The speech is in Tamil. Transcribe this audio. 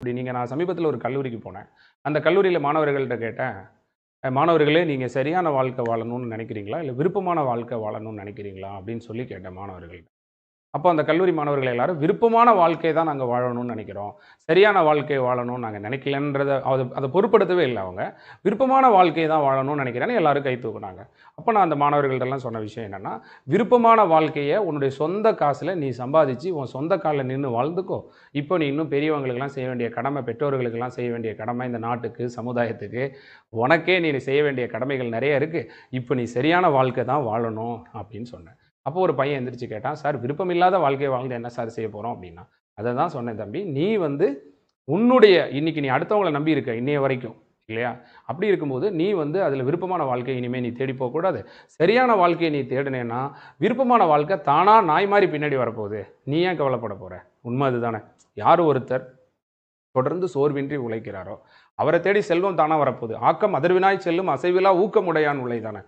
அப்படி நான் சமீபத்தில ஒரு கல்லூரிக்கு போனேன். அந்த கல்லூரியில மாணவர்கள்ட்ட கேட்டேன். மாணவர்களே நீங்க சரியான வாழ்க்கை வாழணும்னு நினைக்கிறீங்களா? இல்ல விருப்பமான வாழ்க்கை வாழணும்னு நினைக்கிறீங்களா? அப்படின்னு சொல்லி கேட்டேன் மாணவர்கள்ட்ட. அப்போ அந்த கல்லூரி மாணவர்கள் எல்லாரும் விருப்பமான வாழ்க்கைய தான் நாங்க வாழணும்னு நினைக்கிறோம். சரியான வாழ்க்கைய வாழணும்னு நாங்க நினைக்கலன்றத அத பொருட்படுத்தவே இல்ல அவங்க. விருப்பமான வாழ்க்கைய தான் வாழணும்னு நினைக்கிறேன்னு எல்லாரும் கை தூக்குனாங்க. அப்ப நான் அந்த மாணவர்கள்ட்டலாம் சொன்ன விஷயம் என்னன்னா, விருப்பமான வாழ்க்கைய உன்னுடைய சொந்த காசுல நீ சம்பாதிச்சு, உன் சொந்த கால்ல நின்னு வாழ்ந்துக்கோ. இப்போ நீ இன்னும் பெரியவங்களுக்கெல்லாம் செய்ய வேண்டிய கடமை, பெற்றோர்களுக்கெல்லாம் செய்ய வேண்டிய கடமை, இந்த நாட்டுக்கு, சமுதாயத்துக்கு, உனக்கே நீ செய்ய வேண்டிய கடமைகள் நெறைய இருக்கு. இப்ப நீ சரியான வாழ்க்கை தான் வாழணும் அப்படின்னு சொன்னேன். அப்போ ஒரு பையன் எந்திரிச்சு கேட்டான், "சார் விருப்பமில்லாத வாழ்க்கைய வாழ்ந்து என்ன சார் செய்ய போறோம்?" அப்படின்னா. அத தான் சொன்னேன் தம்பி. நீ உன்னுடைய இன்னைக்கு நீ அடுத்தவங்கள நம்பி இருக்க, இன்னைய வரைக்கும். இல்லையா? அப்படி இருக்கும்போது, நீ அதில விருப்பமான வாழ்க்கைய இனிமே நீ தேடி போக்கூடாது. சரியான வாழ்க்கைய நீ தேடுனேன்னா, விருப்பமான வாழ்க்கை தானா நாய் மாரி பின்னாடி வரப்போகுது. நீ ஏன் கவலைப்பட போற? உண்ம அதுதானே. யார் ஒருத்தர் தொடர்ந்து சோர்வின்றி உழைக்கிறாரோ, அவர தேடி செல்வம் தானா வரப்போகுது. "ஆக்கம் அதர்வினாய் செல்லும் அசைவிலா ஊக்கம் உடையான் உழை" தானே.